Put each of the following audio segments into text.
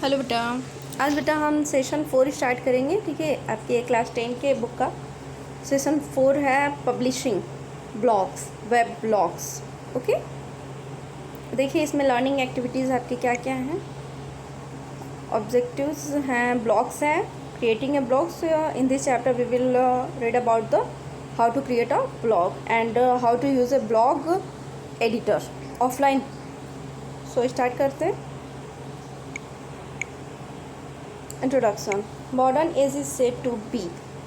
Hello बेटा। आज बेटा हम सेशन 4 स्टार्ट करेंगे। ठीक है, आपके क्लास 10 के बुक का सेशन 4 है publishing blogs, web blogs. Okay, देखिए इसमें लर्निंग एक्टिविटीज़ आपकी क्या क्या हैं। ऑब्जेक्टिव्स हैं, ब्लॉग्स हैं, creating a blogs. In this chapter we will read about the how to create a blog and how to use a blog editor offline. So start करते हैं। Introduction. Modern age is said to be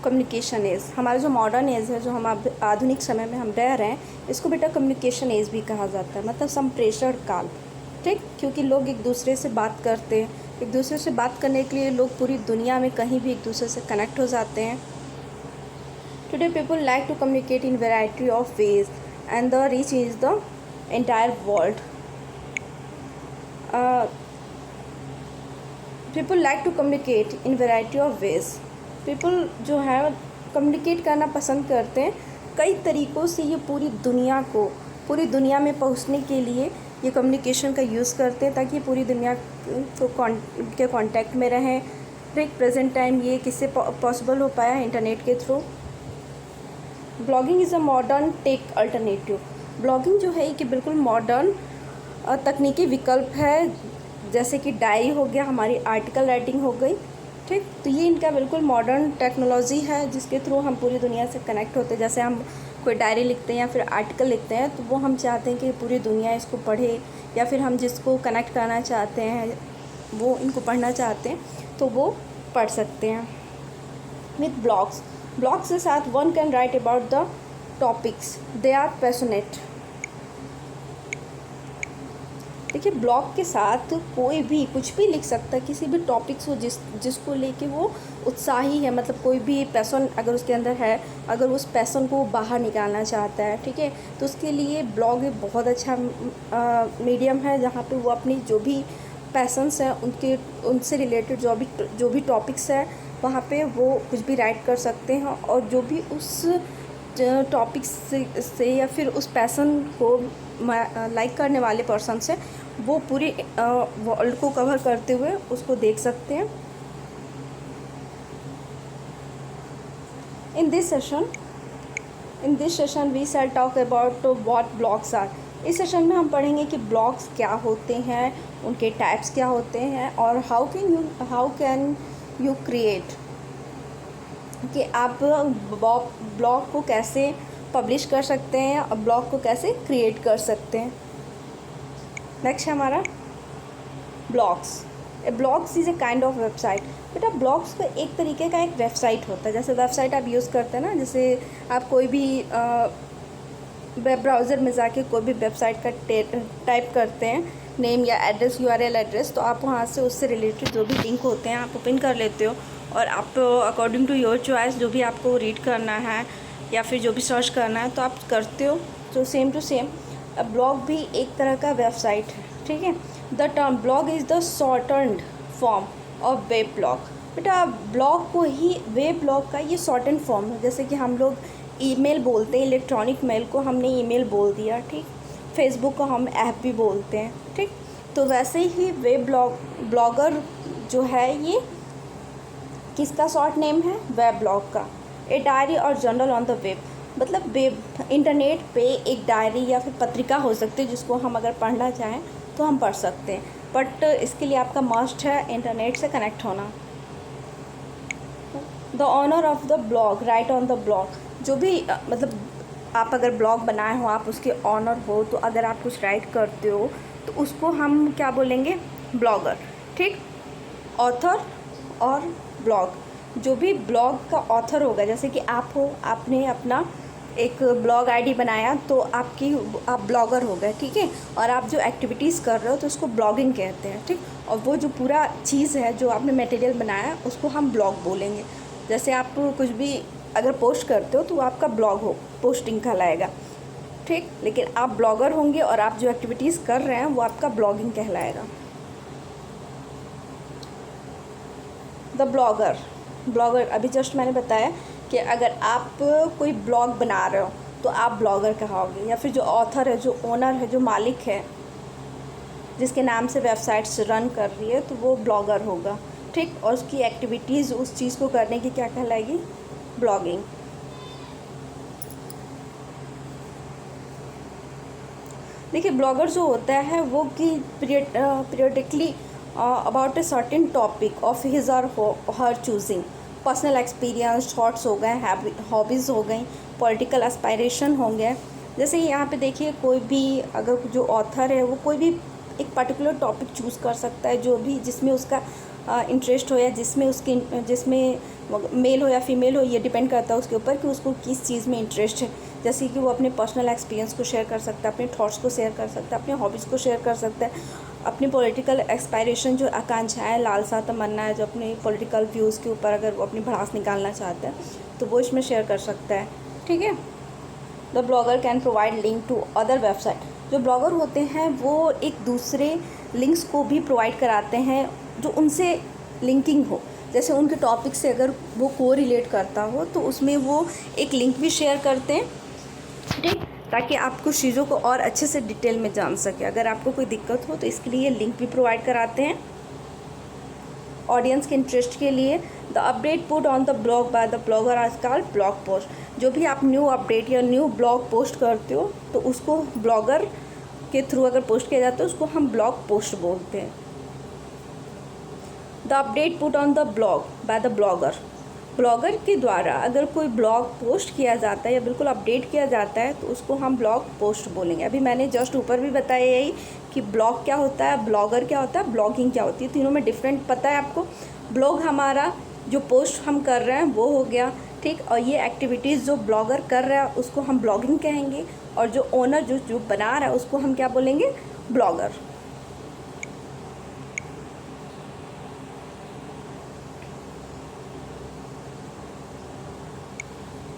communication age. हमारा जो modern age है, जो हम आधुनिक समय में हम रह रहे हैं, इसको बेटा कम्युनिकेशन एज भी कहा जाता है, मतलब संप्रेषण काल। ठीक, क्योंकि लोग एक दूसरे से बात करते हैं, एक दूसरे से बात करने के लिए लोग पूरी दुनिया में कहीं भी एक दूसरे से कनेक्ट हो जाते हैं। Today people like to communicate in variety of ways and the reach is the entire world. People like to communicate in variety of ways. People जो है कम्युनिकेट करना पसंद करते हैं कई तरीक़ों से। ये पूरी दुनिया में पहुंचने के लिए ये कम्युनिकेशन का यूज़ करते हैं, ताकि पूरी दुनिया को के कांटेक्ट में रहें। एक प्रेजेंट टाइम ये किससे पॉसिबल हो पाया है? इंटरनेट के थ्रू। Blogging is a modern tech alternative. Blogging जो है कि बिल्कुल मॉडर्न तकनीकी विकल्प है, जैसे कि डायरी हो गया, हमारी आर्टिकल राइटिंग हो गई। ठीक, तो ये इनका बिल्कुल मॉडर्न टेक्नोलॉजी है, जिसके थ्रू हम पूरी दुनिया से कनेक्ट होते हैं। जैसे हम कोई डायरी लिखते हैं या फिर आर्टिकल लिखते हैं, तो वो हम चाहते हैं कि पूरी दुनिया इसको पढ़े, या फिर हम जिसको कनेक्ट करना चाहते हैं वो इनको पढ़ना चाहते हैं तो वो पढ़ सकते हैं। विथ ब्लॉग्स के साथ one can write about the topics they are passionate. देखिए, ब्लॉग के साथ कोई भी कुछ भी लिख सकता है, किसी भी टॉपिक्स हो जिसको लेके वो उत्साही है, मतलब कोई भी पैशन अगर उसके अंदर है, अगर उस पैशन को बाहर निकालना चाहता है, ठीक है, तो उसके लिए ब्लॉग एक बहुत अच्छा मीडियम है, जहाँ पे वो अपनी जो भी पैशंस हैं उनसे रिलेटेड जो भी टॉपिक्स है, वहाँ पे वो कुछ भी राइट कर सकते हैं, और जो भी उस टॉपिक्स से या फिर उस पैशन को लाइक करने वाले पर्सन से वो पूरी वर्ल्ड को कवर करते हुए उसको देख सकते हैं। In this session we shall talk about what blogs are. इस सेशन में हम पढ़ेंगे कि ब्लॉग्स क्या होते हैं, उनके टाइप्स क्या होते हैं, और हाउ कैन यू क्रिएट, कि आप ब्लॉग को कैसे पब्लिश कर सकते हैं और ब्लॉग को कैसे क्रिएट कर सकते हैं। नेक्स्ट है हमारा blogs is a kind of website. बेटा, ब्लॉग्स को एक तरीके का एक वेबसाइट होता है। जैसे वेबसाइट आप यूज़ करते हैं ना, जैसे आप कोई भी वेब ब्राउज़र में जाके कोई भी वेबसाइट का टाइप करते हैं, नेम या एड्रेस, URL एड्रेस, तो आप वहाँ से उससे रिलेटेड जो भी लिंक होते हैं आप ओपन कर लेते हो, और आप अकॉर्डिंग टू योर चॉइस जो भी आपको रीड करना है या फिर जो भी सर्च करना है तो आप करते हो। तो सेम टू सेम ब्लॉग भी एक तरह का वेबसाइट है। ठीक है, the term blog is the shortened form of web blog. बेटा, ब्लॉग को ही वेब ब्लॉग का ये शॉर्टन फॉर्म है। जैसे कि हम लोग ईमेल बोलते हैं, इलेक्ट्रॉनिक मेल को हमने ईमेल बोल दिया, ठीक, फेसबुक को हम ऐप भी बोलते हैं, ठीक, तो वैसे ही वेब ब्लॉगर जो है ये किसका शॉर्ट नेम है? वेब ब्लॉग का। ए डायरी और जर्नल ऑन द वेब, मतलब वेब इंटरनेट पे एक डायरी या फिर पत्रिका हो सकती है, जिसको हम अगर पढ़ना चाहें तो हम पढ़ सकते हैं, बट इसके लिए आपका मस्ट है इंटरनेट से कनेक्ट होना। The owner of the blog write on the blog, जो भी मतलब आप अगर ब्लॉग बनाए हो, आप उसके ऑनर हो, तो अगर आप कुछ राइट करते हो तो उसको हम क्या बोलेंगे? ब्लॉगर। ठीक, ऑथर और ब्लॉग, जो भी ब्लॉग का ऑथर होगा, जैसे कि आप हो, आपने अपना एक ब्लॉग आईडी बनाया तो आप ब्लॉगर हो गए, ठीक है, और आप जो एक्टिविटीज़ कर रहे हो तो उसको ब्लॉगिंग कहते हैं। ठीक, और वो जो पूरा चीज़ है जो आपने मटेरियल बनाया उसको हम ब्लॉग बोलेंगे। जैसे आप कुछ भी अगर पोस्ट करते हो तो वो आपका ब्लॉग पोस्टिंग कहलाएगा, ठीक, लेकिन आप ब्लॉगर होंगे और आप जो एक्टिविटीज़ कर रहे हैं वो आपका ब्लॉगिंग कहलाएगा। द ब्लॉगर अभी जस्ट मैंने बताया कि अगर आप कोई ब्लॉग बना रहे हो तो आप ब्लॉगर कहोगे, या फिर जो ऑथर है, जो ओनर है, जो मालिक है, जिसके नाम से वेबसाइट्स रन कर रही है, तो वो ब्लॉगर होगा, ठीक। और उसकी एक्टिविटीज़ उस चीज़ को करने की क्या कहलाएगी? ब्लॉगिंग। देखिए, ब्लॉगर जो होता है वो कि periodically about a certain topic of his और हर चूजिंग, पर्सनल एक्सपीरियंस, थॉट्स हो गए, हॉबीज़ हो गई, पॉलिटिकल एस्पायरेशन होंगे। जैसे यहाँ पे देखिए, कोई भी अगर जो ऑथर है वो कोई भी एक पर्टिकुलर टॉपिक चूज़ कर सकता है, जो भी जिसमें उसका इंटरेस्ट हो, या जिसमें मेल हो या फीमेल हो, ये डिपेंड करता है उसके ऊपर कि उसको किस चीज़ में इंटरेस्ट है। जैसे कि वो अपने पर्सनल एक्सपीरियंस को शेयर कर सकता है, अपने थॉट्स को शेयर कर सकता है, अपने हॉबीज़ को शेयर कर सकता है, अपनी पॉलिटिकल एक्सपायरेशन, जो आकांक्षाएँ, लालसा, तमन्ना है, जो अपने पॉलिटिकल व्यूज़ के ऊपर अगर वो अपनी भड़ास निकालना चाहता है तो वो इसमें शेयर कर सकता है, ठीक है। The blogger can provide link to other website. जो ब्लॉगर होते हैं वो एक दूसरे लिंक्स को भी प्रोवाइड कराते हैं जो उनसे लिंकिंग हो, जैसे उनके टॉपिक से अगर वो को रिलेट करता हो तो उसमें वो एक लिंक भी शेयर करते हैं, ठीक, ताकि आप कुछ चीज़ों को और अच्छे से डिटेल में जान सके। अगर आपको कोई दिक्कत हो तो इसके लिए लिंक भी प्रोवाइड कराते हैं ऑडियंस के इंटरेस्ट के लिए। The update put on the blog by the blogger are called blog post. जो भी आप न्यू अपडेट या न्यू ब्लॉग पोस्ट करते हो तो उसको ब्लॉगर के थ्रू अगर पोस्ट किया जाता है उसको हम ब्लॉग पोस्ट बोलते हैं। The update put on the blog by the blogger. Blogger के द्वारा अगर कोई ब्लॉग पोस्ट किया जाता है या बिल्कुल अपडेट किया जाता है तो उसको हम ब्लॉग पोस्ट बोलेंगे। अभी मैंने जस्ट ऊपर भी बताया यही कि ब्लॉग क्या होता है, ब्लॉगर क्या होता है, ब्लॉगिंग क्या होती है, तीनों में डिफरेंट पता है आपको। ब्लॉग हमारा जो पोस्ट हम कर रहे हैं वो हो गया, ठीक, और ये एक्टिविटीज़ जो ब्लॉगर कर रहा है उसको हम ब्लॉगिंग कहेंगे, और जो ओनर जो बना रहा है उसको हम क्या बोलेंगे? Blogger.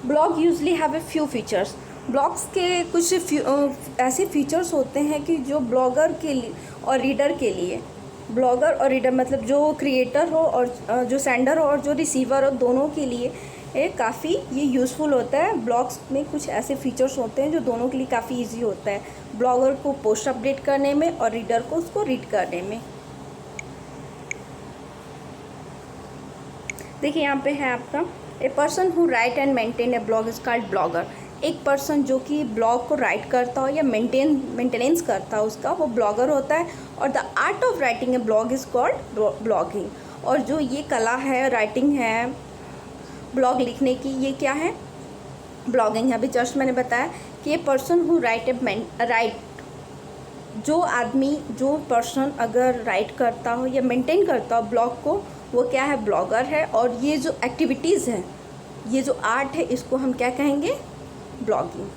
Blog usually have a few features. Blogs के कुछ ऐसे फीचर्स होते हैं कि जो ब्लॉगर के लिए और रीडर के लिए, ब्लॉगर और रीडर मतलब जो क्रिएटर हो और जो सेंडर हो और जो रिसीवर हो, दोनों के लिए काफ़ी ये यूज़फुल होता है। ब्लॉग्स में कुछ ऐसे फीचर्स होते हैं जो दोनों के लिए काफ़ी इजी होता है, ब्लॉगर को पोस्ट अपडेट करने में और रीडर को उसको रीड करने में। देखिए यहाँ पे है आपका a person who right and maintain A blog is called blogger. एक पर्सन जो कि ब्लॉग को राइट करता हो या मेंटेनेंस करता हो उसका, वो ब्लॉगर होता है। और the art of writing a blog is called blogging. और जो ये कला है, राइटिंग है, ब्लॉग लिखने की, ये क्या है? ब्लॉगिंग है। अभी जस्ट मैंने बताया कि ये पर्सन हु राइट, जो आदमी, जो पर्सन अगर राइट करता हो या मेंटेन करता हो ब्लॉग को, वो क्या है? ब्लॉगर है। और ये जो एक्टिविटीज़ हैं, ये जो आर्ट है, इसको हम क्या कहेंगे? Blogging.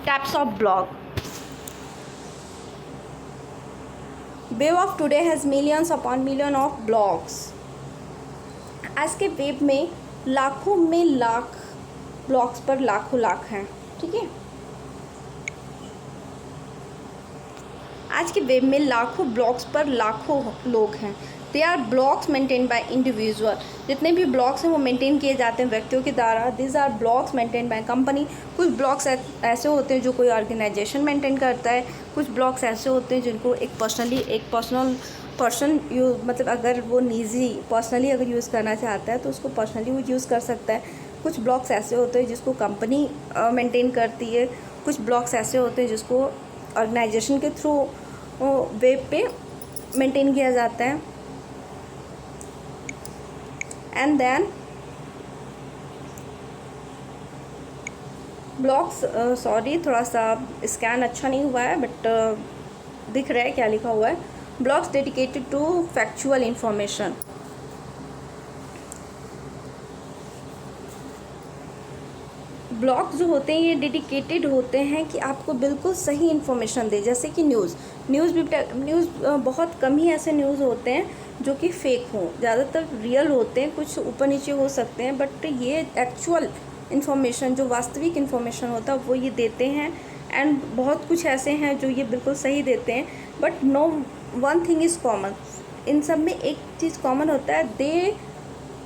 Types of blog. Web of today has millions upon million of blogs. आज के वेब में लाखों में लाख ब्लॉग्स पर लाखों लाख हैं, ठीक है। आज के वेब में लाखों ब्लॉग्स पर लाखों लोग हैं। They are blogs maintain by individual. जितने भी ब्लॉग्स हैं वो मेंटेन किए जाते हैं व्यक्तियों के द्वारा। This are blogs maintain by company. कुछ ब्लॉग्स ऐसे होते हैं जो कोई ऑर्गेनाइजेशन मेंटेन करता है। कुछ ब्लॉग्स ऐसे होते हैं जिनको एक पर्सनल पर्सन मतलब अगर वो निजी पर्सनली अगर यूज़ करना चाहता है तो उसको पर्सनली वो यूज़ कर सकता है। कुछ ब्लॉग्स ऐसे होते हैं जिसको कंपनी मेंटेन करती है। कुछ ब्लॉग्स ऐसे होते हैं जिसको ऑर्गेनाइजेशन के थ्रू वेब पे मेंटेन किया जाता है। एंड देन ब्लॉग्स, सॉरी थोड़ा सा स्कैन अच्छा नहीं हुआ है, बट दिख रहा है क्या लिखा हुआ है। Blogs dedicated to factual information. Blogs जो होते हैं ये डेडिकेटेड होते हैं कि आपको बिल्कुल सही इन्फॉर्मेशन दे। जैसे कि न्यूज़ बहुत कम ही ऐसे न्यूज़ होते हैं जो कि फेक हों, ज़्यादातर रियल होते हैं, कुछ ऊपर नीचे हो सकते हैं, बट ये एक्चुअल इन्फॉर्मेशन जो वास्तविक इन्फॉर्मेशन होता है वो ये देते हैं। एंड बहुत कुछ ऐसे हैं जो ये बिल्कुल सही देते हैं, but no one thing is common. इन सब में एक चीज़ कॉमन होता है, they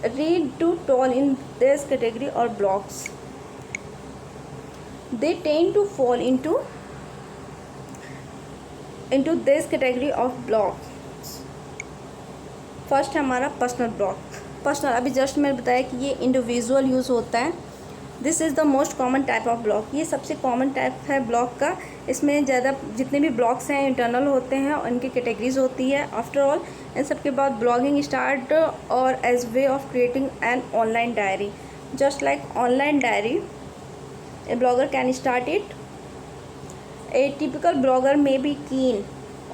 read to tall in this category और blogs. They tend to fall into into this category of blog. First है हमारा पर्सनल ब्लॉग. पर्सनल अभी जस्ट मैंने बताया कि ये इंडिविजुअल यूज़ होता है. This is the most common type of blog. ये सबसे कॉमन टाइप है ब्लॉग का. इसमें ज़्यादा जितने भी ब्लॉग्स हैं इंटरनल होते हैं और इनकी कैटेगरीज होती है. आफ्टर ऑल इन सब के बाद ब्लॉगिंग स्टार्ट और as way of creating an online diary. Just like online diary, a blogger can start it. A typical blogger may be keen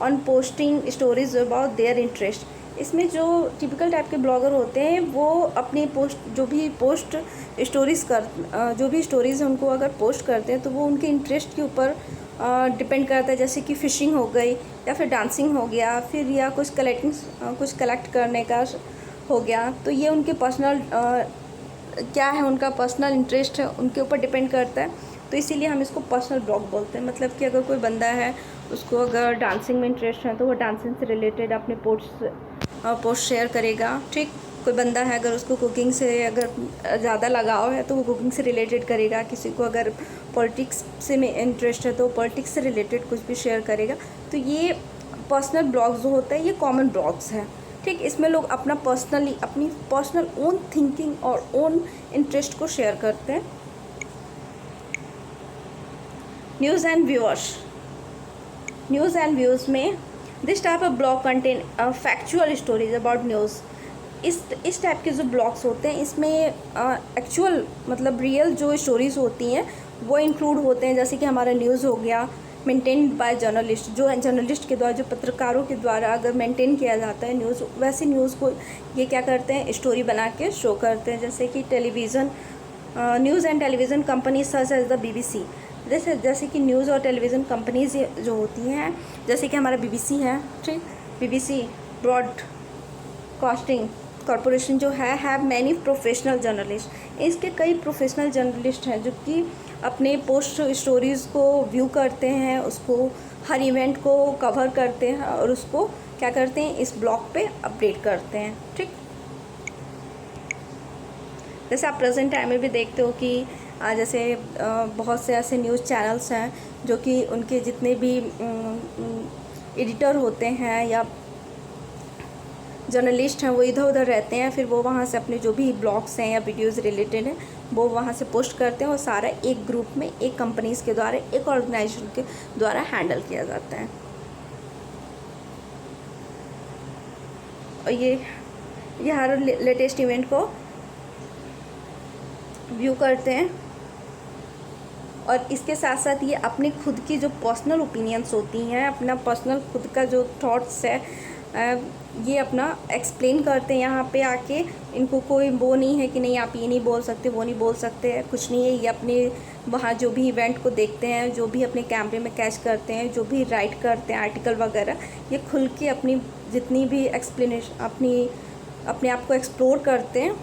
on posting stories about their interest. इसमें जो typical type के blogger होते हैं वो अपनी जो भी stories हैं उनको अगर पोस्ट करते हैं तो वो उनके इंटरेस्ट के ऊपर डिपेंड करता है. जैसे कि फ़िशिंग हो गई या फिर डांसिंग हो गया, फिर या कुछ कलेक्ट करने का हो गया. तो ये उनके पर्सनल क्या है, उनका पर्सनल इंटरेस्ट है, उनके ऊपर डिपेंड करता है. तो इसीलिए हम इसको पर्सनल ब्लॉग बोलते हैं. मतलब कि अगर कोई बंदा है उसको अगर डांसिंग में इंटरेस्ट है तो वो डांसिंग से रिलेटेड अपने पोस्ट शेयर करेगा. ठीक. कोई बंदा है अगर उसको कुकिंग से अगर ज़्यादा लगाव है तो वो कुकिंग से रिलेटेड करेगा. किसी को अगर पॉलिटिक्स से में इंटरेस्ट है तो पॉलिटिक्स से रिलेटेड कुछ भी शेयर करेगा. तो ये पर्सनल ब्लॉग्स जो होते हैं ये कॉमन ब्लॉग्स हैं. ठीक. इसमें लोग अपनी पर्सनल ओन थिंकिंग और ओन इंटरेस्ट को शेयर करते हैं. न्यूज़ एंड व्यूज़ में this type of blog contain factual stories about news. इस टाइप के जो ब्लॉग्स होते हैं इसमें एक्चुअल मतलब रियल जो स्टोरीज़ होती हैं वो इंक्लूड होते हैं. जैसे कि हमारा न्यूज़ हो गया मेंटेन्ड बाय जर्नलिस्ट, जो जर्नलिस्ट के द्वारा, जो पत्रकारों के द्वारा अगर मेंटेन किया जाता है न्यूज़, वैसे न्यूज़ को ये क्या करते हैं स्टोरी बना के शो करते हैं. जैसे कि television, news and television company such as the BBC. जैसे कि न्यूज़ और टेलीविज़न कंपनीज जो होती हैं, जैसे कि हमारा BBC है. ठीक. BBC ब्रॉडकास्टिंग कॉरपोरेशन जो है हैव मैनी प्रोफेशनल जर्नलिस्ट. इसके कई प्रोफेशनल जर्नलिस्ट हैं जो कि अपने पोस्ट स्टोरीज़ को व्यू करते हैं, उसको हर इवेंट को कवर करते हैं और उसको क्या करते हैं इस ब्लॉग पे अपडेट करते हैं. ठीक. जैसे आप प्रेजेंट टाइम में भी देखते हो कि जैसे बहुत से ऐसे न्यूज़ चैनल्स हैं जो कि उनके जितने भी एडिटर होते हैं या जर्नलिस्ट हैं वो इधर उधर रहते हैं. फिर वो वहाँ से अपने जो भी ब्लॉग्स हैं या वीडियोज़ रिलेटेड हैं वो वहाँ से पोस्ट करते हैं और सारा एक ग्रुप में, एक कंपनीज़ के द्वारा, एक ऑर्गेनाइजेशन के द्वारा हैंडल किया जाता है. और ये हर लेटेस्ट इवेंट को व्यू करते हैं. और इसके साथ साथ ये अपने खुद की जो पर्सनल ओपिनियंस होती हैं, अपना पर्सनल खुद का जो थॉट्स है ये अपना एक्सप्लेन करते हैं यहाँ पे आके. इनको कोई वो नहीं है कि नहीं आप ये नहीं बोल सकते, वो नहीं बोल सकते, कुछ नहीं है. ये अपने वहाँ जो भी इवेंट को देखते हैं, जो भी अपने कैमरे में कैच करते हैं, जो भी राइट करते हैं आर्टिकल वगैरह, ये खुल के अपनी जितनी भी एक्सप्लेनेशन अपने आप को एक्सप्लोर करते हैं.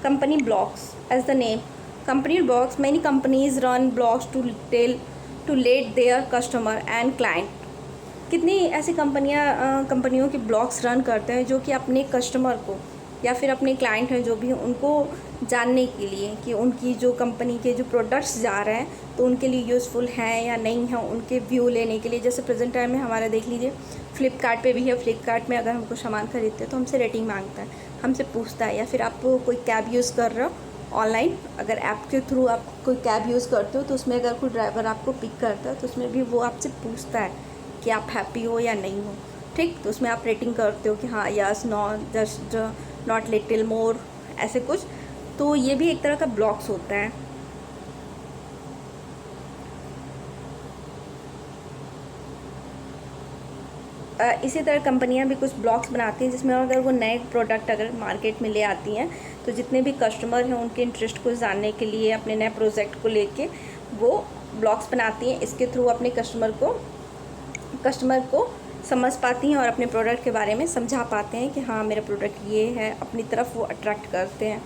Company blogs as the name company blogs, many companies run blogs to let their customer and client. कितनी ऐसी कंपनियों के ब्लॉग्स रन करते हैं जो कि अपने कस्टमर को या फिर अपने क्लाइंट हैं जो भी हैं उनको जानने के लिए कि उनकी जो कंपनी के जो प्रोडक्ट्स जा रहे हैं तो उनके लिए यूज़फुल हैं या नहीं हैं, उनके व्यू लेने के लिए. जैसे प्रेजेंट टाइम में हमारा देख लीजिए फ्लिपकार्ट पे भी है. फ्लिपकार्ट में अगर हम कुछ सामान खरीदते हैं तो हमसे रेटिंग मांगता है, हमसे पूछता है. या फिर आप कोई कैब यूज़ कर रहे हो ऑनलाइन, अगर ऐप के थ्रू आप कोई कैब यूज़ करते हो तो उसमें अगर कोई ड्राइवर आपको पिक करता है तो उसमें भी वो आपसे पूछता है कि आप हैप्पी हो या नहीं हो. ठीक. तो उसमें आप रेटिंग करते हो कि हाँ yes, not, just, not, little, more, ऐसे कुछ. तो ये भी एक तरह का ब्लॉग्स होता है. इसी तरह कंपनियां भी कुछ ब्लॉग्स बनाती हैं जिसमें अगर वो नए प्रोडक्ट अगर मार्केट में ले आती हैं तो जितने भी कस्टमर हैं उनके इंटरेस्ट को जानने के लिए अपने नए प्रोजेक्ट को लेके वो ब्लॉग्स बनाती हैं. इसके थ्रू अपने कस्टमर को समझ पाती हैं और अपने प्रोडक्ट के बारे में समझा पाते हैं कि हाँ मेरा प्रोडक्ट ये है, अपनी तरफ वो अट्रैक्ट करते हैं.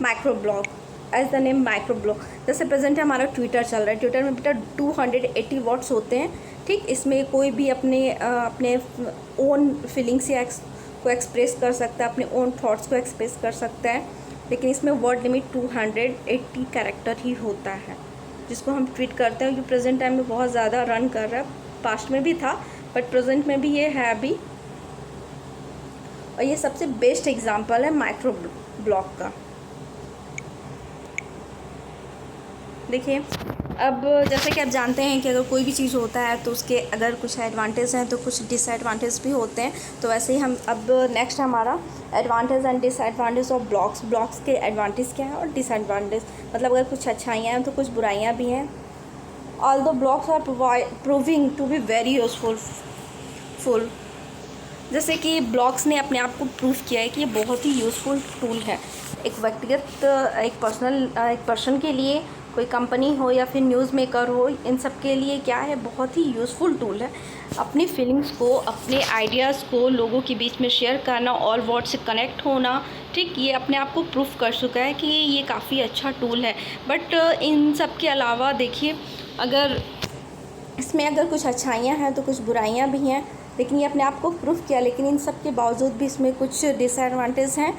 Micro blog as the name micro blog. जैसे प्रेजेंट हमारा ट्विटर चल रहा है. ट्विटर में बेटा 280 वर्ड्स होते हैं. ठीक. इसमें कोई भी अपने ओन फीलिंग्स को एक्सप्रेस कर सकता है, अपने ओन थॉट्स को एक्सप्रेस कर सकता है. लेकिन इसमें वर्ड लिमिट 280 कैरेक्टर ही होता है. जिसको हम ट्वीट करते हैं, जो प्रेजेंट टाइम में बहुत ज़्यादा रन कर रहा है, पास्ट में भी था बट प्रेजेंट में भी ये है अभी। और ये सबसे बेस्ट एग्जांपल है माइक्रो ब्लॉग का। देखिए, अब जैसे कि आप जानते हैं कि अगर कोई भी चीज़ होता है तो उसके अगर कुछ एडवांटेज हैं तो कुछ डिसएडवांटेज भी होते हैं। तो वैसे ही हम अब नेक्स्ट हमारा advantage and disadvantage of blogs. Blogs के एडवांटेज क्या है और डिसएडवांटेज, मतलब अगर कुछ अच्छाइयाँ हैं तो कुछ बुराइयाँ भी हैं। Although blogs are proving to be very useful. जैसे कि ब्लॉग्स ने अपने आप को प्रूव किया है कि ये बहुत ही यूज़फुल टूल है एक व्यक्तिगत, एक पर्सन के लिए, कोई कंपनी हो या फिर न्यूज़ मेकर हो, इन सब के लिए क्या है, बहुत ही यूज़फुल टूल है। अपनी फीलिंग्स को, अपने आइडियाज़ को लोगों के बीच में शेयर करना और वर्ड से कनेक्ट होना, ठीक, ये अपने आप को प्रूफ कर चुका है कि ये काफ़ी अच्छा टूल है। बट इन सब के अलावा देखिए, अगर इसमें अगर कुछ अच्छाइयाँ हैं तो कुछ बुराइयाँ भी हैं, लेकिन ये अपने आप को प्रूफ किया। लेकिन इन सब के बावजूद भी इसमें कुछ डिसएडवांटेज हैं।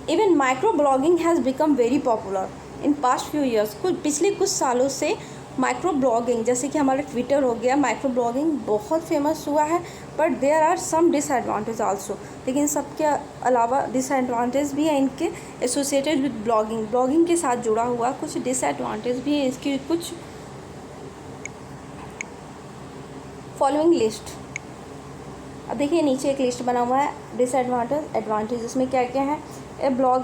Even micro blogging has become very popular in past few years. पिछले कुछ सालों से माइक्रो ब्लॉगिंग, जैसे कि हमारा ट्विटर हो गया, माइक्रो ब्लॉगिंग बहुत फेमस हुआ है। But there are some disadvantage also. लेकिन सबके अलावा डिसएडवांटेज भी है इनके एसोसिएटेड विद ब्लॉगिंग। ब्लॉगिंग के साथ जुड़ा हुआ कुछ डिसएडवांटेज भी है इसकी। कुछ फॉलोइंग लिस्ट, अब देखिए नीचे एक लिस्ट बना हुआ है डिसएडवांटेज एडवांटेज, इसमें क्या क्या है। ए ब्लॉग,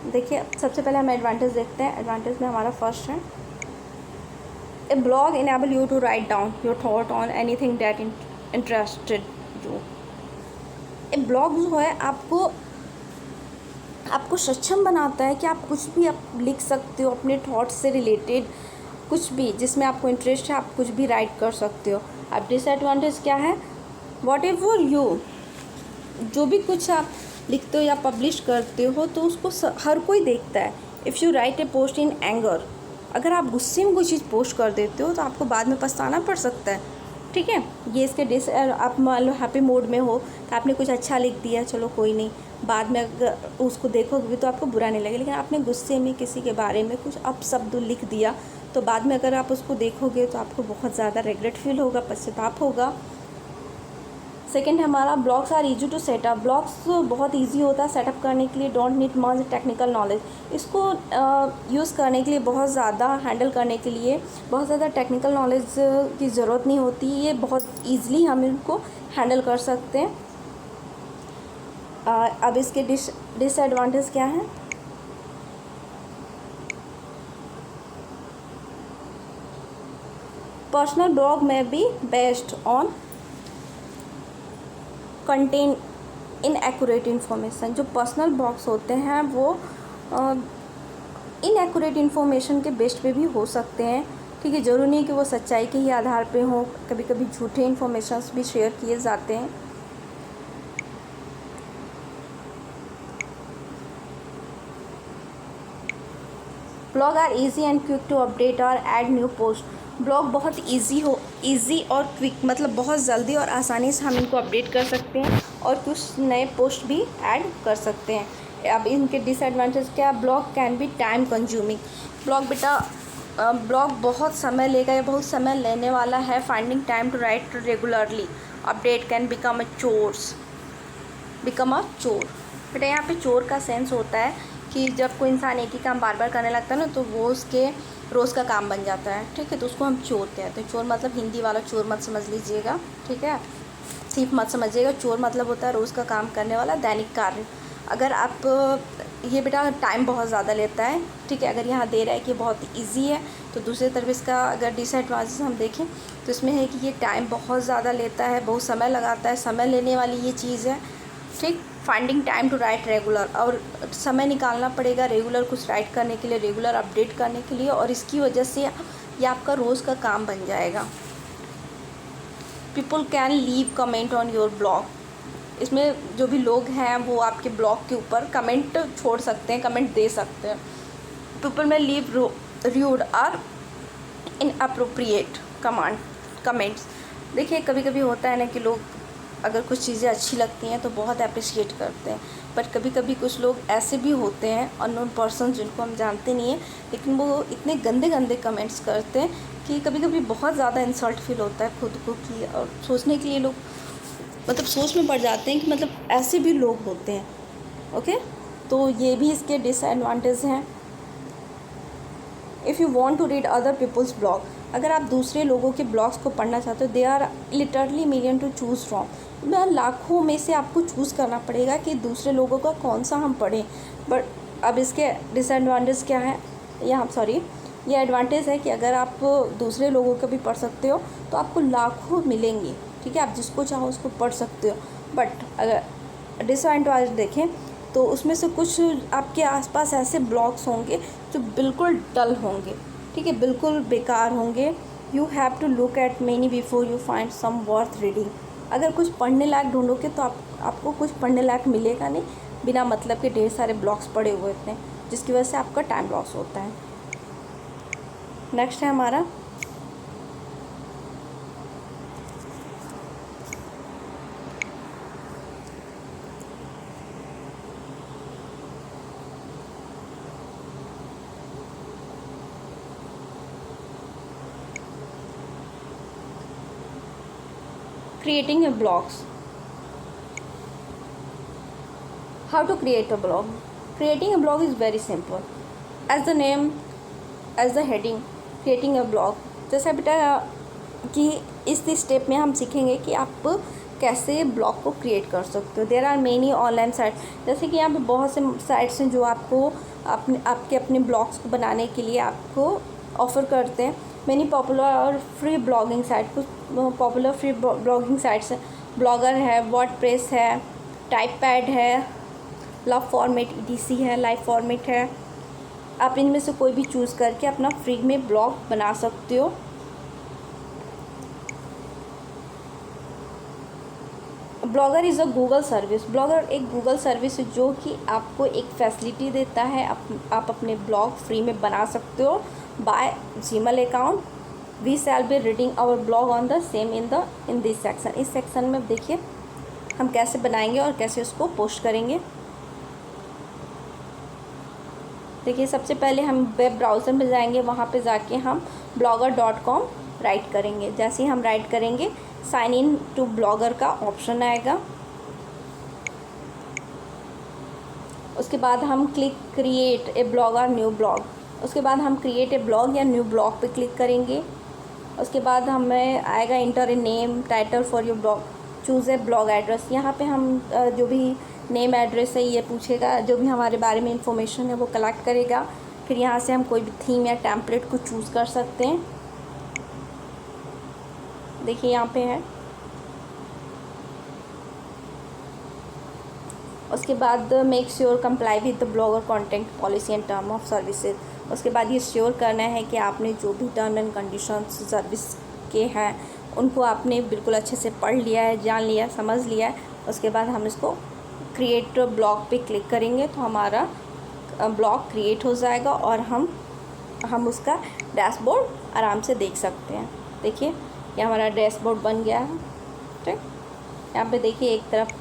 देखिए सबसे पहले हम एडवांटेज देखते हैं। एडवांटेज में हमारा फर्स्ट है, a blog enable you to write down your thought on anything that interested you. A blog जो है आपको सक्षम बनाता है कि आप कुछ भी आप लिख सकते हो, अपने थॉट्स से रिलेटेड कुछ भी जिसमें आपको इंटरेस्ट है, आप कुछ भी राइट कर सकते हो। अब डिसएडवांटेज क्या है, वॉट एवर यू, जो भी कुछ आप लिखते हो या पब्लिश करते हो तो उसको हर कोई देखता है। If you right A post in anger, अगर आप गुस्से में कोई चीज़ पोस्ट कर देते हो तो आपको बाद में पछताना पड़ सकता है, ठीक है। ये इसके आप मान लो हैप्पी मूड में हो तो आपने कुछ अच्छा लिख दिया, चलो कोई नहीं, बाद में अगर उसको देखोगे तो आपको बुरा नहीं लगेगा। लेकिन आपने गुस्से में किसी के बारे में कुछ अपशब्द लिख दिया तो बाद में अगर आप उसको देखोगे तो आपको बहुत ज़्यादा रिग्रेट फील होगा, पश्चाताप होगा। सेकेंड हमारा blogs are easy to setup. Blogs बहुत इजी होता है सेटअप करने के लिए, don't need much technical knowledge. इसको यूज़ करने के लिए, बहुत ज़्यादा हैंडल करने के लिए बहुत ज़्यादा टेक्निकल नॉलेज की ज़रूरत नहीं होती। ये बहुत ईज़िली हम इनको हैंडल कर सकते हैं। अब इसके डिसएडवांटेज क्या है, पर्सनल ब्लॉग में be based on contain inaccurate information. जो पर्सनल ब्लॉग्स होते हैं वो इनएक्यूरेट इन्फॉर्मेशन के बेस पे भी हो सकते हैं, ठीक है। ज़रूरी नहीं कि वो सच्चाई के ही आधार पे हो, कभी कभी झूठे इन्फॉर्मेशंस भी शेयर किए जाते हैं। Blog are easy and quick to update और ऐड न्यू पोस्ट। ब्लॉग बहुत इजी और क्विक, मतलब बहुत जल्दी और आसानी से हम इनको अपडेट कर सकते हैं और कुछ नए पोस्ट भी ऐड कर सकते हैं। अब इनके डिसएडवांटेज क्या, blog can be time consuming. Blog बहुत समय लेगा या बहुत समय लेने वाला है। Finding time to write regularly update can become a chore. बेटा यहाँ पे चोर का सेंस होता है कि जब कोई इंसान एक ही काम बार बार करने लगता है ना तो वो उसके रोज़ का काम बन जाता है, ठीक है। तो उसको हम चोर कहते हैं। चोर मतलब हिंदी वाला चोर मत समझ लीजिएगा, ठीक है, थीप मत समझिएगा। चोर मतलब होता है रोज़ का काम करने वाला, दैनिक कार्य। अगर आप ये बेटा टाइम बहुत ज़्यादा लेता है, ठीक है। अगर यहाँ दे रहा है कि बहुत इजी है तो दूसरी तरफ इसका अगर डिसएडवांटेज हम देखें तो इसमें है कि ये टाइम बहुत ज़्यादा लेता है, बहुत समय लगाता है, समय लेने वाली ये चीज़ है, ठीक। Finding time to write regular, और समय निकालना पड़ेगा रेगुलर कुछ राइट करने के लिए, रेगुलर अपडेट करने के लिए, और इसकी वजह से ये आपका रोज़ का काम बन जाएगा। People can leave comment on your blog. इसमें जो भी लोग हैं वो आपके ब्लॉग के ऊपर कमेंट छोड़ सकते हैं, कमेंट दे सकते हैं। पीपल में लीव रूड और इनअप्रोप्रिएट कमेंट्स। देखिए कभी कभी होता है ना कि लोग अगर कुछ चीज़ें अच्छी लगती हैं तो बहुत अप्रिशिएट करते हैं, बट कभी कभी कुछ लोग ऐसे भी होते हैं अननोन पर्सन जिनको हम जानते नहीं हैं, लेकिन वो इतने गंदे गंदे कमेंट्स करते हैं कि कभी कभी बहुत ज़्यादा इंसल्ट फील होता है खुद को, कि और सोचने के लिए लोग मतलब सोच में पड़ जाते हैं कि मतलब ऐसे भी लोग होते हैं। ओके, तो ये भी इसके डिसएडवांटेज हैं। If you want to read other people's blog, अगर आप दूसरे लोगों के ब्लॉग्स को पढ़ना चाहते हो, they are literally million to choose from, लाखों में से आपको चूज़ करना पड़ेगा कि दूसरे लोगों का कौन सा हम पढ़ें। बट अब इसके डिसएडवांटेज क्या है, ये एडवांटेज है कि अगर आप दूसरे लोगों का भी पढ़ सकते हो तो आपको लाखों मिलेंगे, ठीक है, आप जिसको चाहो उसको पढ़ सकते हो। बट अगर डिसएडवांटेज देखें तो उसमें से कुछ आपके आसपास ऐसे ब्लॉग्स होंगे जो बिल्कुल डल होंगे, ठीक है, बिल्कुल बेकार होंगे। You have to look at many before you find some worth reading. अगर कुछ पढ़ने लायक ढूंढोगे तो आपको कुछ पढ़ने लायक मिलेगा नहीं, बिना मतलब के ढेर सारे ब्लॉग्स पड़े हुए होते हैं, जिसकी वजह से आपका टाइम लॉस होता है। नेक्स्ट है हमारा creating a blogs. How to create a blog? Creating a blog is very simple. As the name, as the heading, creating a blog. जैसा बेटा कि इस स्टेप में हम सीखेंगे कि आप कैसे ब्लॉग को क्रिएट कर सकते हो। There are many online site, जैसे कि यहाँ पे बहुत से साइट्स हैं जो आपको आपके अपने ब्लॉग्स को बनाने के लिए आपको ऑफ़र करते हैं। मैनी पॉपुलर और फ्री ब्लॉगिंग साइट, कुछ पॉपुलर फ्री ब्लॉगिंग साइट्स हैं, ब्लॉगर है, वर्डप्रेस है, टाइपपैड है, लव फॉर्मेट ETC है, लाइव फॉर्मेट है। आप इनमें से कोई भी चूज़ करके अपना फ्री में ब्लॉग बना सकते हो। Blogger is a Google service. Blogger एक गूगल सर्विस है जो कि आपको एक फैसिलिटी देता है, आप अपने ब्लॉग फ्री में बना सकते हो by Gmail account. We shall be reading our blog on the same in this section. इस सेक्शन में देखिए हम कैसे बनाएंगे और कैसे उसको पोस्ट करेंगे। देखिए सबसे पहले हम वेब ब्राउज़र में जाएंगे, वहाँ पे जाके हम blogger.com राइट करेंगे। जैसे ही हम राइट करेंगे साइन इन टू ब्लॉगर का ऑप्शन आएगा। उसके बाद हम क्लिक क्रिएट ए ब्लॉग और न्यू ब्लॉग। उसके बाद हम क्रिएट ए ब्लॉग या न्यू ब्लॉग पे क्लिक करेंगे। उसके बाद हमें आएगा inter a name title for your blog, choose A blog address. यहाँ पे हम जो भी नेम एड्रेस है ये पूछेगा, जो भी हमारे बारे में इंफॉर्मेशन है वो कलेक्ट करेगा। फिर यहाँ से हम कोई भी थीम या टेम्पलेट को चूज़ कर सकते हैं। देखिए यहाँ पे है। उसके बाद make sure comply with the blogger content policy and term of services. उसके बाद ये श्योर करना है कि आपने जो भी टर्म एंड कंडीशंस सर्विस के हैं उनको आपने बिल्कुल अच्छे से पढ़ लिया है, जान लिया, समझ लिया है। उसके बाद हम इसको क्रिएट ब्लॉग पे क्लिक करेंगे तो हमारा ब्लॉग क्रिएट हो जाएगा और हम उसका डैशबोर्ड आराम से देख सकते हैं। देखिए ये हमारा डैशबोर्ड बन गया है। ठीक, यहाँ पे देखिए एक तरफ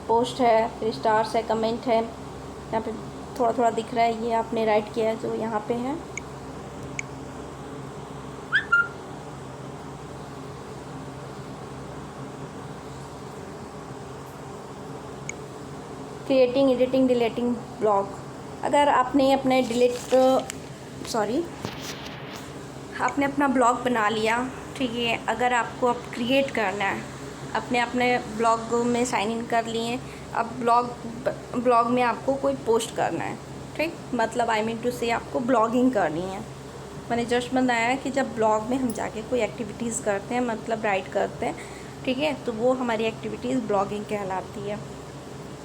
पोस्ट है, फिर स्टार्स है, कमेंट है, यहाँ पे थोड़ा थोड़ा दिख रहा है, ये आपने राइट किया है जो यहाँ पे है। Creating, editing, deleting blog. अगर आपने अपने आपने अपना ब्लॉग बना लिया, ठीक है, अगर आपको अब क्रिएट करना है, अपने ब्लॉग में साइन इन कर लिए, अब ब्लॉग में आपको कोई पोस्ट करना है, ठीक, मतलब आई मीन टू से आपको ब्लॉगिंग करनी है। मैंने जस्ट बताया है कि जब ब्लॉग में हम जाके कोई एक्टिविटीज़ करते हैं, मतलब राइट करते हैं, ठीक है, तो वो हमारी एक्टिविटीज़ ब्लॉगिंग कहलाती है।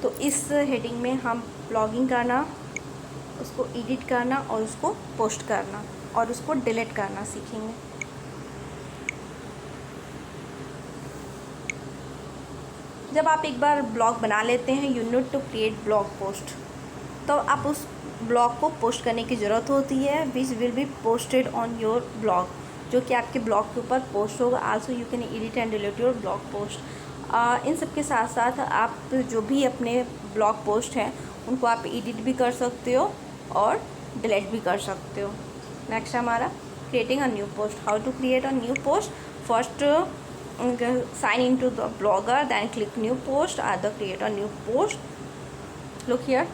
तो इस हेडिंग में हम ब्लॉगिंग करना, उसको एडिट करना और उसको पोस्ट करना और उसको डिलीट करना सीखेंगे। जब आप एक बार ब्लॉग बना लेते हैं, you need to create blog post, तो आप उस ब्लॉग को पोस्ट करने की ज़रूरत होती है, which will be posted on your blog, जो कि आपके ब्लॉग के ऊपर पोस्ट होगा। Also you can edit and delete your blog post. इन सब के साथ साथ आप जो भी अपने ब्लॉग पोस्ट हैं उनको आप एडिट भी कर सकते हो और डिलीट भी कर सकते हो। नेक्स्ट हमारा creating a new post. How to create a new post? First sign into the blogger, then click new post or the create a new post. Look here,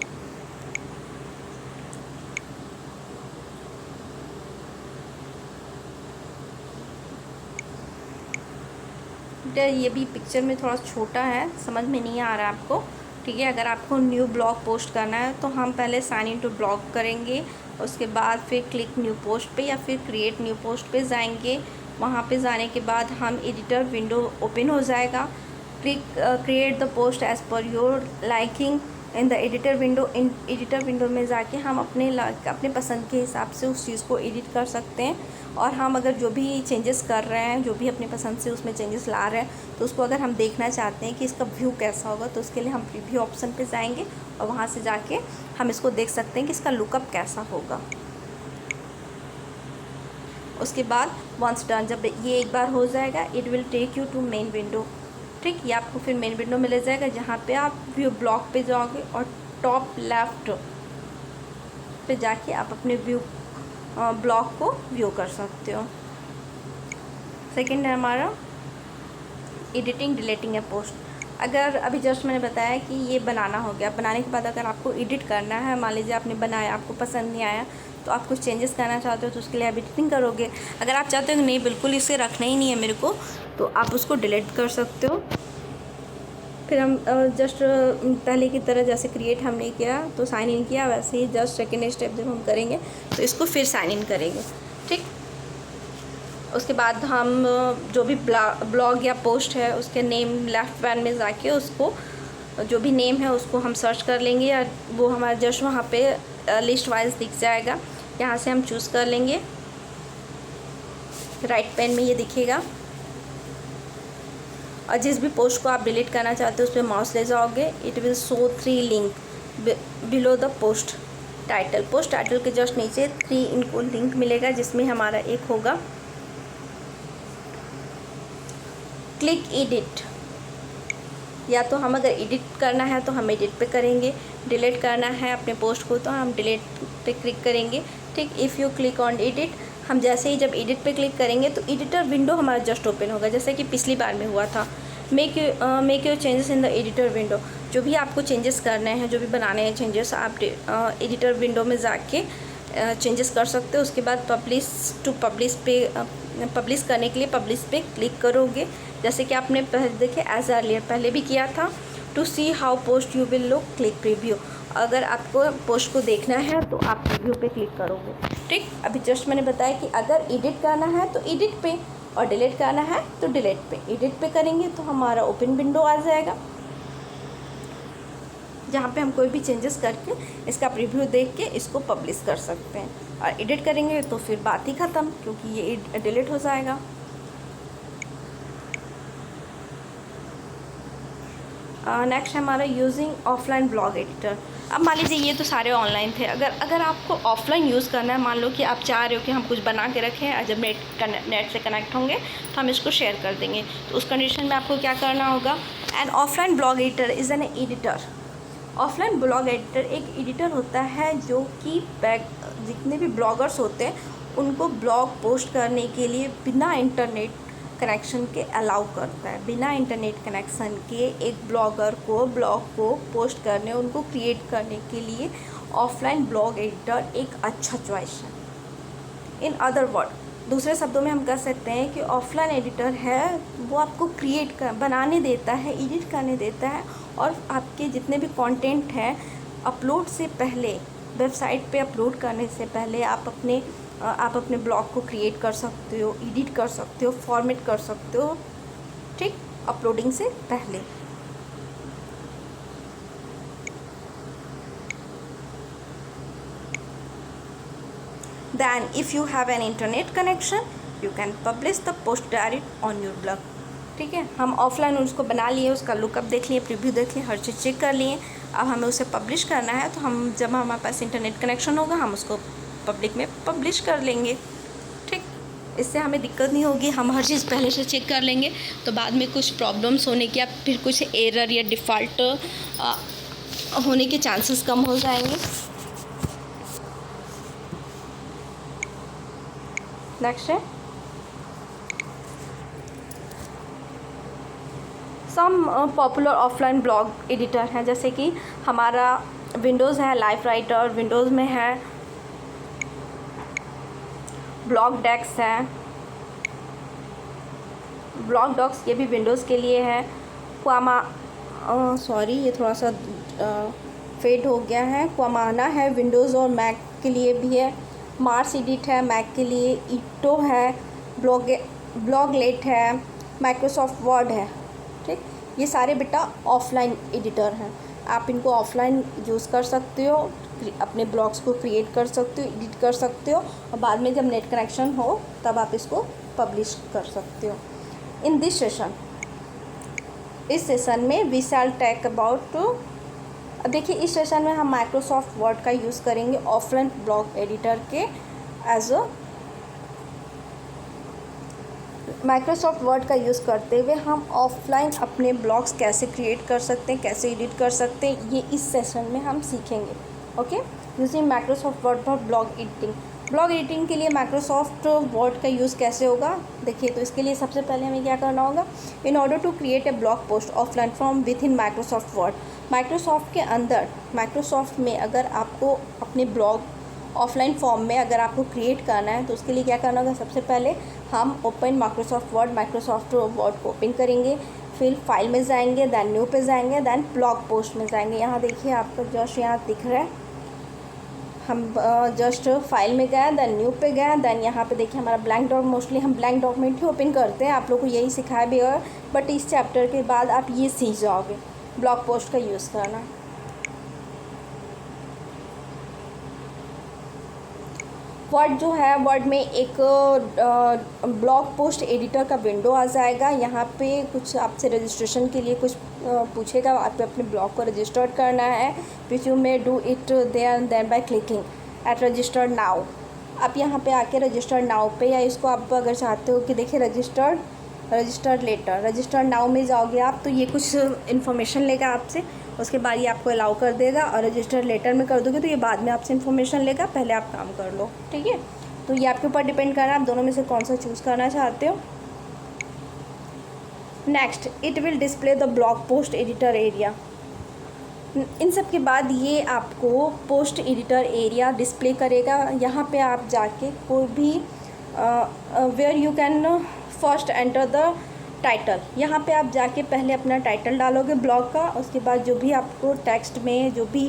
ये भी पिक्चर में थोड़ा छोटा है, समझ में नहीं आ रहा है आपको, ठीक है। अगर आपको न्यू ब्लॉग पोस्ट करना है तो हम पहले साइन इन टू ब्लॉग करेंगे, उसके बाद फिर क्लिक न्यू पोस्ट पे या फिर क्रिएट न्यू पोस्ट पे जाएंगे। वहाँ पे जाने के बाद हम एडिटर विंडो ओपन हो जाएगा। Click create the post as per your liking in the editor window. In editor window में जाके हम अपने पसंद के हिसाब से उस चीज़ को एडिट कर सकते हैं। और हम अगर जो भी चेंजेस कर रहे हैं, जो भी अपने पसंद से उसमें चेंजेस ला रहे हैं, तो उसको अगर हम देखना चाहते हैं कि इसका व्यू कैसा होगा, तो उसके लिए हम प्रीव्यू ऑप्शन पे जाएंगे और वहाँ से जाके हम इसको देख सकते हैं कि इसका लुकअप कैसा होगा। उसके बाद वंस डन, जब ये एक बार हो जाएगा, it will take you to main window, ठीक। ये आपको फिर मेन विंडो में ले जाएगा, जहाँ पे आप व्यू ब्लॉग पे जाओगे और टॉप लेफ्ट पे जाके आप अपने व्यू ब्लॉग को व्यू कर सकते हो। सेकंड है हमारा एडिटिंग डिलीटिंग ए पोस्ट। अगर अभी जस्ट मैंने बताया कि ये बनाना हो गया, बनाने के बाद अगर आपको एडिट करना है, मान लीजिए आपने बनाया, आपको पसंद नहीं आया, तो आप कुछ चेंजेस करना चाहते हो तो उसके लिए आप एडिटिंग करोगे। अगर आप चाहते हो नहीं बिल्कुल इसे रखना ही नहीं है मेरे को, तो आप उसको डिलीट कर सकते हो। फिर हम जस्ट पहले की तरह जैसे क्रिएट हमने किया तो साइन इन किया, वैसे ही जस्ट सेकेंड स्टेप जब हम करेंगे तो इसको फिर साइन इन करेंगे, ठीक। उसके बाद हम जो भी ब्लॉग या पोस्ट है उसके नेम लेफ्ट पैन में जाके उसको जो भी नेम है उसको हम सर्च कर लेंगे, या वो हमारा जस्ट वहाँ पे लिस्ट वाइज दिख जाएगा। यहाँ से हम चूज़ कर लेंगे, राइट पैन में ये दिखेगा, और जिस भी पोस्ट को आप डिलीट करना चाहते हो उस पर माउस ले जाओगे, it will show 3 link below the post title. Post title के जस्ट नीचे 3 इनको लिंक मिलेगा, जिसमें हमारा एक होगा क्लिक एडिट। या तो हम अगर एडिट करना है तो हम एडिट पे करेंगे, डिलीट करना है अपने पोस्ट को तो हम डिलीट पे क्लिक करेंगे, ठीक। If you click on edit, हम जैसे ही जब एडिट पे क्लिक करेंगे तो एडिटर विंडो हमारा जस्ट ओपन होगा, जैसे कि पिछली बार में हुआ था। Make your changes in the editor window. जो भी आपको चेंजेस करने हैं, जो भी बनाने हैं चेंजेस, आप एडिटर विंडो में जाके चेंजेस कर सकते हो। उसके बाद पब्लिश करने के लिए पब्लिश पे क्लिक करोगे, जैसे कि आपने पहले देखे एज अर्लियर पहले भी किया था। To see how post you will look, click preview. अगर आपको पोस्ट को देखना है तो आप प्रीव्यू पे क्लिक करोगे, ठीक। अभी जस्ट मैंने बताया कि अगर एडिट करना है तो एडिट पे, और डिलीट करना है तो डिलीट पे। एडिट पे करेंगे तो हमारा ओपन विंडो आ जाएगा, जहाँ पे हम कोई भी चेंजेस करके इसका प्रीव्यू देख के इसको पब्लिश कर सकते हैं। और एडिट करेंगे तो फिर बात ही ख़त्म, क्योंकि ये डिलीट हो जाएगा। नेक्स्ट हमारा यूजिंग ऑफलाइन ब्लॉग एडिटर। अब मान लीजिए ये तो सारे ऑनलाइन थे, अगर आपको ऑफलाइन यूज़ करना है, मान लो कि आप चाह रहे हो कि हम कुछ बना के रखें और जब नेट से कनेक्ट होंगे तो हम इसको शेयर कर देंगे, तो उस कंडीशन में आपको क्या करना होगा? An offline blog editor is an editor. Offline blog editor एक एडिटर होता है जो कि जितने भी ब्लॉगर्स होते हैं उनको ब्लॉग पोस्ट करने के लिए बिना इंटरनेट कनेक्शन के अलाउ करता है। बिना इंटरनेट कनेक्शन के एक ब्लॉगर को ब्लॉग को पोस्ट करने, उनको क्रिएट करने के लिए ऑफलाइन ब्लॉग एडिटर एक अच्छा चॉइस है। इन अदर वर्ड, दूसरे शब्दों में हम कह सकते हैं कि ऑफलाइन एडिटर है वो आपको बनाने देता है, एडिट करने देता है, और आपके जितने भी कंटेंट हैं अपलोड से पहले, वेबसाइट पे अपलोड करने से पहले आप अपने ब्लॉग को क्रिएट कर सकते हो, एडिट कर सकते हो, फॉर्मेट कर सकते हो, ठीक, अपलोडिंग से पहले। Then if you have an internet connection, you can publish the post direct on your blog। ठीक है, हम ऑफलाइन उसको बना लिए, उसका लुकअप देख लिए, प्रीव्यू देख लिए, हर चीज़ चेक कर लिए। अब हमें उसे पब्लिश करना है तो हम जब हमारे पास इंटरनेट कनेक्शन होगा हम उसको पब्लिक में पब्लिश कर लेंगे, ठीक। इससे हमें दिक्कत नहीं होगी, हम हर चीज़ पहले से चेक कर लेंगे, तो बाद में कुछ प्रॉब्लम्स होने की या फिर कुछ एरर या डिफ़ॉल्ट होने के चांसेस कम हो जाएंगे। नेक्स्ट है some popular offline blog editor हैं, जैसे कि हमारा विंडोज़ है लाइफ राइटर, विंडोज़ में है ब्लॉग डेक्स है, ब्लॉग डॉक्स, ये भी विंडोज़ के लिए है। क्वामा सॉरी ये थोड़ा सा फेड हो गया है। क्वामाना है विंडोज़ और मैक के लिए भी है। मार्स एडिट है मैक के लिए। ईटो है, ब्लॉगलेट है, माइक्रोसॉफ्ट वर्ड है। ठीक, ये सारे बेटा ऑफलाइन एडिटर हैं, आप इनको ऑफलाइन यूज़ कर सकते हो, अपने ब्लॉग्स को क्रिएट कर सकते हो, एडिट कर सकते हो, और बाद में जब नेट कनेक्शन हो तब आप इसको पब्लिश कर सकते हो। इन दिस सेशन, इस सेशन में वी शैल टॉक अबाउट, देखिए इस सेशन में हम माइक्रोसॉफ्ट वर्ड का यूज़ करेंगे ऑफलाइन ब्लॉग एडिटर के एज अ, माइक्रोसॉफ्ट वर्ड का यूज़ करते हुए हम ऑफलाइन अपने ब्लॉग्स कैसे क्रिएट कर सकते हैं, कैसे एडिट कर सकते हैं, ये इस सेशन में हम सीखेंगे। Okay, using Microsoft word for blog editing. Blog editing के लिए माइक्रोसॉफ्ट वर्ड का यूज़ कैसे होगा, देखिए तो इसके लिए सबसे पहले हमें क्या करना होगा। In order to create a blog post offline from with in Microsoft Word, Microsoft के अंदर, माइक्रोसॉफ्ट में अगर आपको अपने ब्लॉग ऑफलाइन फॉर्म में अगर आपको क्रिएट करना है तो उसके लिए क्या करना होगा। सबसे पहले हम ओपन माइक्रोसॉफ्ट वर्ड को ओपन करेंगे, फिर फाइल में जाएंगे, दैन न्यू पे जाएंगे, दैन ब्लॉग पोस्ट में जाएंगे। यहाँ देखिए आपको जस्ट यहाँ दिख रहा है, हम जस्ट फाइल में गए, दैन न्यू पे गए, दैन यहाँ पे देखिए हमारा ब्लैंक डॉक्यूमेंट, मोस्टली हम ब्लैंक डॉक्यूमेंट ही ओपन करते हैं, आप लोग को यही सिखाया भी है, बट इस चैप्टर के बाद आप ये सीख जाओगे ब्लॉग पोस्ट का यूज़ करना। वर्ड जो है, वर्ड में एक ब्लॉग पोस्ट एडिटर का विंडो आ जाएगा। यहाँ पे कुछ आपसे रजिस्ट्रेशन के लिए कुछ पूछेगा, आपको अपने ब्लॉग को रजिस्टर्ड करना है, which you may do it then by clicking at registered now. आप यहाँ पे आके रजिस्टर्ड नाउ पे, या इसको आप अगर चाहते हो कि देखिए रजिस्टर्ड लेटर, रजिस्टर्ड नाउ में जाओगे आप तो ये कुछ इन्फॉर्मेशन लेगा आपसे, उसके बाद ये आपको अलाउ कर देगा, और रजिस्टर्ड लेटर में कर दोगे तो ये बाद में आपसे इन्फॉर्मेशन लेगा, पहले आप काम कर लो। ठीक है, तो ये आपके ऊपर डिपेंड कर रहा है आप दोनों में से कौन सा चूज़ करना चाहते हो। Next, it will display the blog post editor area. इन सब के बाद ये आपको पोस्ट एडिटर एरिया डिस्प्ले करेगा। यहाँ पे आप जाके कोई भी where you can first enter the title, यहाँ पे आप जाके पहले अपना टाइटल डालोगे ब्लॉग का, उसके बाद जो भी आपको टेक्स्ट में जो भी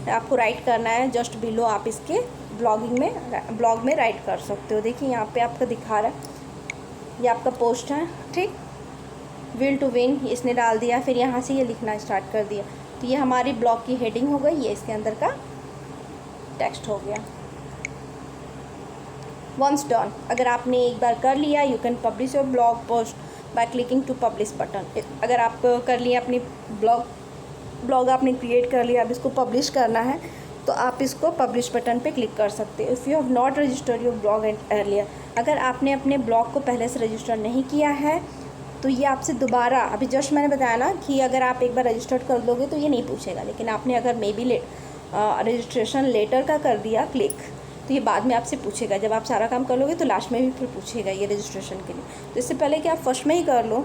आपको राइट करना है जस्ट बिलो आप इसके ब्लॉग में राइट कर सकते हो। देखिए यहाँ पे आपका दिखा रहा है, ये आपका पोस्ट है। ठीक, विल टू विन इसने डाल दिया, फिर यहाँ से ये लिखना स्टार्ट कर दिया, तो ये हमारी ब्लॉग की हेडिंग हो गई, ये इसके अंदर का टेक्स्ट हो गया। वंस डन, अगर आपने एक बार कर लिया, you can publish your blog post by clicking to publish button. अगर आप कर लिया अपनी ब्लॉग आपने क्रिएट कर लिया, अब इसको पब्लिश करना है तो आप इसको पब्लिश बटन पे क्लिक कर सकते हो। If you have not registered your blog earlier, अगर आपने अपने ब्लॉग को पहले से रजिस्टर नहीं किया है तो ये आपसे दोबारा, अभी जस्ट मैंने बताया ना कि अगर आप एक बार रजिस्टर्ड कर दोगे तो ये नहीं पूछेगा, लेकिन आपने अगर मे बी रजिस्ट्रेशन लेटर का कर दिया क्लिक तो ये बाद में आपसे पूछेगा, जब आप सारा काम कर लोगे तो लास्ट में भी फिर पूछेगा ये रजिस्ट्रेशन के लिए। तो इससे पहले कि आप फर्स्ट में ही कर लो,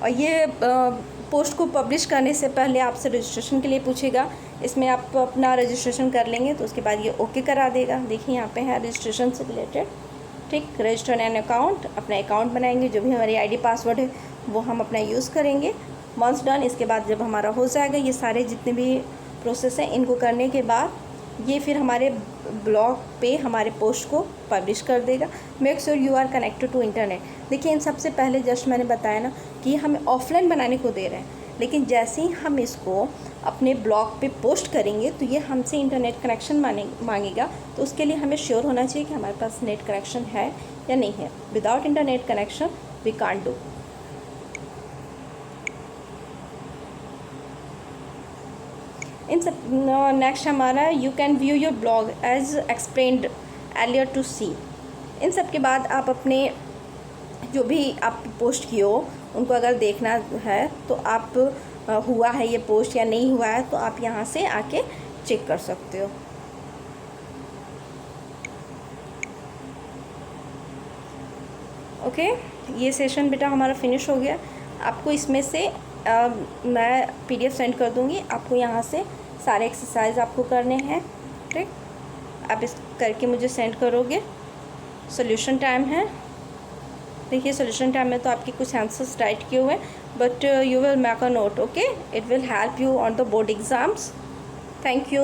और ये पोस्ट को पब्लिश करने से पहले आपसे रजिस्ट्रेशन के लिए पूछेगा, इसमें आप अपना रजिस्ट्रेशन कर लेंगे तो उसके बाद ये ओके करा देगा। देखिए यहाँ पे है रजिस्ट्रेशन से रिलेटेड। ठीक, रजिस्टर एन अकाउंट, अपना अकाउंट बनाएंगे, जो भी हमारी आईडी पासवर्ड है वो हम अपना यूज़ करेंगे। वंस डन, इसके बाद जब हमारा हो जाएगा ये सारे जितने भी प्रोसेस हैं इनको करने के बाद ये फिर हमारे ब्लॉग पे हमारे पोस्ट को पब्लिश कर देगा। Make sure you are connected to internet. देखिए इन सबसे पहले जस्ट मैंने बताया ना कि हमें ऑफलाइन बनाने को दे रहे हैं, लेकिन जैसे ही हम इसको अपने ब्लॉग पे पोस्ट करेंगे तो ये हमसे इंटरनेट कनेक्शन मांगेगा, तो उसके लिए हमें श्योर होना चाहिए कि हमारे पास नेट कनेक्शन है या नहीं है। Without internet connection we can't do. इन सब नेक्स्ट हमारा you can view your blog as explained earlier to see. इन सब के बाद आप अपने जो भी आप पोस्ट किए हो उनको अगर देखना है तो आप हुआ है ये पोस्ट या नहीं हुआ है तो आप यहाँ से आके चेक कर सकते हो। ओके, ये सेशन बेटा हमारा फिनिश हो गया। आपको इसमें से मैं PDF सेंड कर दूँगी, आपको यहाँ से सारे एक्सरसाइज आपको करने हैं, ठीक। आप इस करके मुझे सेंड करोगे। सोल्यूशन टाइम है, देखिए सोल्यूशन टाइम में तो आपके कुछ आंसर्स राइट किए हुए हैं, but you will make a note, okay, it will help you on the board exams. Thank you.